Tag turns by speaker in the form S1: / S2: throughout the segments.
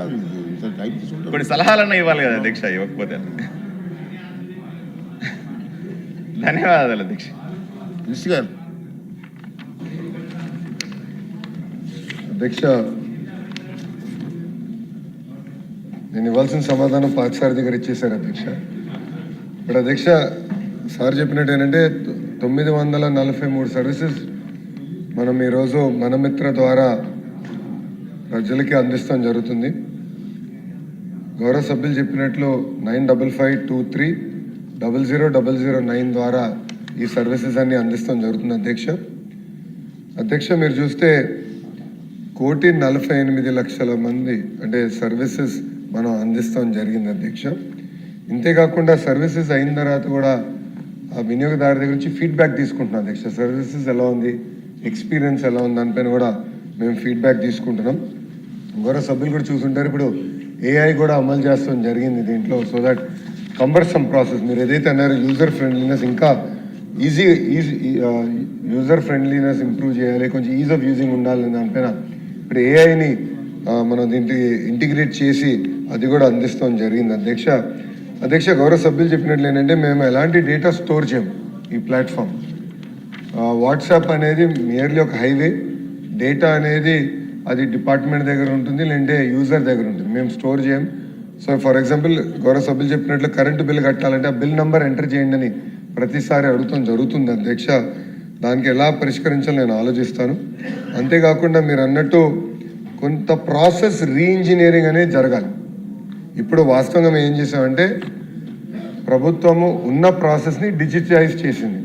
S1: కాదు, ఇంత టైం తీసుకుంటారు.
S2: కొన్ని సలహాలన్నా ఇవ్వాలి కదా అధ్యక్ష, ఇవ్వకపోతే. ధన్యవాదాలు అధ్యక్ష.
S1: మినిస్టర్ గారు.
S3: అధ్యక్ష, నేను ఇవ్వాల్సిన సమాధానం పార్సారథి గారు ఇచ్చేశారు అధ్యక్ష. ఇప్పుడు అధ్యక్ష సార్ చెప్పినట్టు ఏంటంటే 943 సర్వీసెస్ మనం ఈరోజు మనమిత్ర ద్వారా ప్రజలకి అందిస్తాం జరుగుతుంది. గౌరవ సభ్యులు చెప్పినట్లు 9552300009 ద్వారా ఈ సర్వీసెస్ అన్ని అందిస్తాం జరుగుతుంది అధ్యక్ష. అధ్యక్ష మీరు చూస్తే 1,48,00,000 మంది అంటే సర్వీసెస్ మనం అందిస్తాం జరిగింది అధ్యక్ష. ఇంతేకాకుండా సర్వీసెస్ అయిన తర్వాత కూడా ఆ వినియోగదారు దగ్గర నుంచి ఫీడ్బ్యాక్ తీసుకుంటున్నాం అధ్యక్ష. సర్వీసెస్ ఎలా ఉంది, ఎక్స్పీరియన్స్ ఎలా ఉంది, దానిపైన కూడా మేము ఫీడ్బ్యాక్ తీసుకుంటున్నాం. గౌరవ సభ్యులు కూడా చూసుంటారు, ఇప్పుడు ఏఐ కూడా అమలు చేస్తాం జరిగింది దీంట్లో. సో దట్ కంబర్సమ్ ప్రాసెస్ మీరు ఏదైతే అన్నారో యూజర్ ఫ్రెండ్లీనెస్ ఇంకా ఈజీ యూజర్ ఫ్రెండ్లీనెస్ ఇంప్రూవ్ చేయాలి, కొంచెం ఈజ్ ఆఫ్ యూజింగ్ ఉండాలి దానిపైన ఇప్పుడు ఏఐని మనం దీంట్లో ఇంటిగ్రేట్ చేసి అది కూడా అందిస్తాం జరిగింది అధ్యక్ష. అధ్యక్ష గౌరవ సభ్యులు చెప్పినట్లు ఏంటంటే మేము ఎలాంటి డేటా స్టోర్ చేయం ఈ ప్లాట్ఫామ్. వాట్సాప్ అనేది మియర్లీ ఒక హైవే, డేటా అనేది అది డిపార్ట్మెంట్ దగ్గర ఉంటుంది లేదంటే యూజర్ దగ్గర ఉంటుంది, మేము స్టోర్ చేయం. సో ఫర్ ఎగ్జాంపుల్ గౌరవ సభ్యులు చెప్పినట్లు కరెంటు బిల్ కట్టాలంటే ఆ బిల్ నెంబర్ ఎంటర్ చేయండి అని ప్రతిసారి అడుగుతాం జరుగుతుంది అధ్యక్ష. దానికి ఎలా పరిష్కరించాలో నేను ఆలోచిస్తాను. అంతేకాకుండా మీరు అన్నట్టు కొంత ప్రాసెస్ రీఇంజనీరింగ్ అనేది జరగాలి. ఇప్పుడు వాస్తవంగా మేము ఏం చేసామంటే ప్రభుత్వము ఉన్న ప్రాసెస్ని డిజిటలైజ్ చేసింది.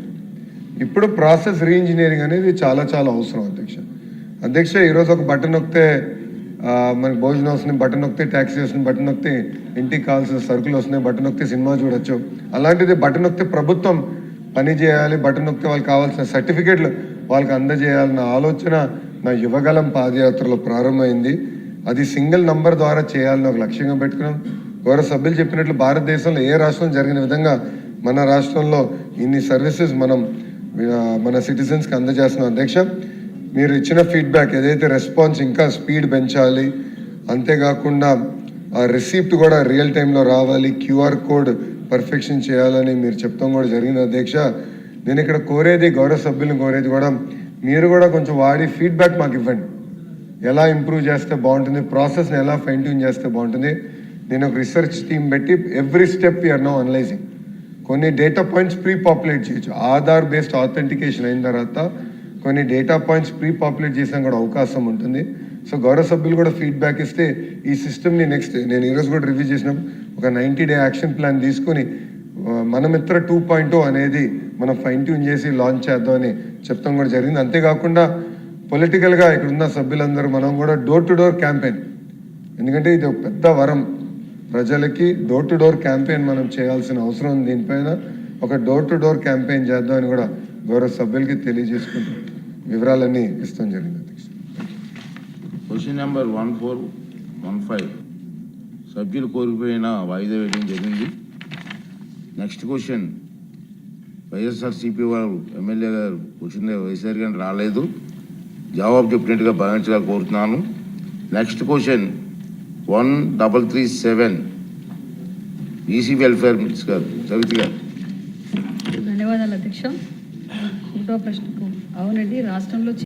S3: ఇప్పుడు ప్రాసెస్ రీఇంజనీరింగ్ అనేది చాలా చాలా అవసరం అధ్యక్ష. అధ్యక్ష ఈరోజు ఒక బటన్ నొక్కితే మనకి భోజనం వస్తుంది, బటన్ నొక్కితే ట్యాక్సీ వస్తుంది, బటన్ నొక్కితే ఇంటికి కావాల్సిన సరుకులు వస్తున్నాయి, బటన్ నొక్కితే సినిమా చూడొచ్చు. అలాంటిది బటన్ నొక్కితే ప్రభుత్వం పని చేయాలి, బటన్ నొక్కితే వాళ్ళకి కావాల్సిన సర్టిఫికేట్లు వాళ్ళకి అందజేయాలన్న ఆలోచన నా యువగలం పాదయాత్రలో ప్రారంభమైంది. అది సింగిల్ నంబర్ ద్వారా చేయాలని ఒక లక్ష్యంగా పెట్టుకున్నాం. గౌరవ సభ్యులు చెప్పినట్లు భారతదేశంలో ఏ రాష్ట్రం జరిగిన విధంగా మన రాష్ట్రంలో ఇన్ని సర్వీసెస్ మనం మన సిటిజన్స్కి అందజేస్తున్నాం అధ్యక్ష. మీరు ఇచ్చిన ఫీడ్బ్యాక్ ఏదైతే రెస్పాన్స్ ఇంకా స్పీడ్ పెంచాలి, అంతేకాకుండా ఆ రిసీప్ట్ కూడా రియల్ టైంలో రావాలి, క్యూఆర్ కోడ్ పర్ఫెక్షన్ చేయాలని మీరు చెప్తాం కూడా జరిగింది అధ్యక్ష. నేను ఇక్కడ కోరేది గౌరవ సభ్యులను కోరేది కూడా మీరు కూడా కొంచెం వాడి ఫీడ్బ్యాక్ మాకు ఇవ్వండి. ఎలా ఇంప్రూవ్ చేస్తే బాగుంటుంది, ప్రాసెస్ని ఎలా ఫైన్ ట్యూన్ చేస్తే బాగుంటుంది. నేను ఒక రీసెర్చ్ టీమ్ పెట్టి every step we are now analysing. కొన్ని డేటా పాయింట్స్ ప్రీ పాపులేట్ చేయొచ్చు, ఆధార్ బేస్డ్ ఆథెంటికేషన్ అయిన తర్వాత కొన్ని డేటా పాయింట్స్ ప్రీ పాపులేట్ చేసాం కూడా అవకాశం ఉంటుంది. సో గౌరవ సభ్యులు కూడా ఫీడ్బ్యాక్ ఇస్తే ఈ సిస్టమ్ని నెక్స్ట్ నేను ఈరోజు కూడా రివ్యూ చేసినప్పుడు ఒక 90-day యాక్షన్ ప్లాన్ తీసుకుని మనమిత్ర 2.0 అనేది మనం ఫైన్ ట్యూన్ చేసి లాంచ్ చేద్దామని చెప్తాం కూడా జరిగింది. అంతేకాకుండా పొలిటికల్గా ఇక్కడ ఉన్న సభ్యులందరూ మనం కూడా డోర్ టు డోర్ క్యాంపెయిన్, ఎందుకంటే ఇది ఒక పెద్ద వరం ప్రజలకి, డోర్ టు డోర్ క్యాంపెయిన్ మనం చేయాల్సిన అవసరం ఉంది. దీనిపైన ఒక డోర్ టు డోర్ క్యాంపెయిన్ చేద్దామని కూడా గౌరవ సభ్యులకి తెలియజేసుకుంటూ వివరాలన్నీ ఇస్తాం జరిగింది.
S1: క్వశ్చన్ నెంబర్ 1415 సభ్యులు కోరిపోయిన వాయిదా వేయడం జరిగింది. నెక్స్ట్ క్వశ్చన్ వైఎస్ఆర్సీపీ వారు ఎమ్మెల్యే గారు క్వశ్చన్ వైఎస్ఆర్ గారు రాలేదు, జవాబు చెప్పినట్టుగా భావించగా కోరుతున్నాను. Next question 1337 EC welfare minister గారు సవితి గారు.
S4: ధన్యవాదాలు అధ్యక్ష. ఒకటో ప్రశ్నకు అవునండి, రాష్ట్రంలో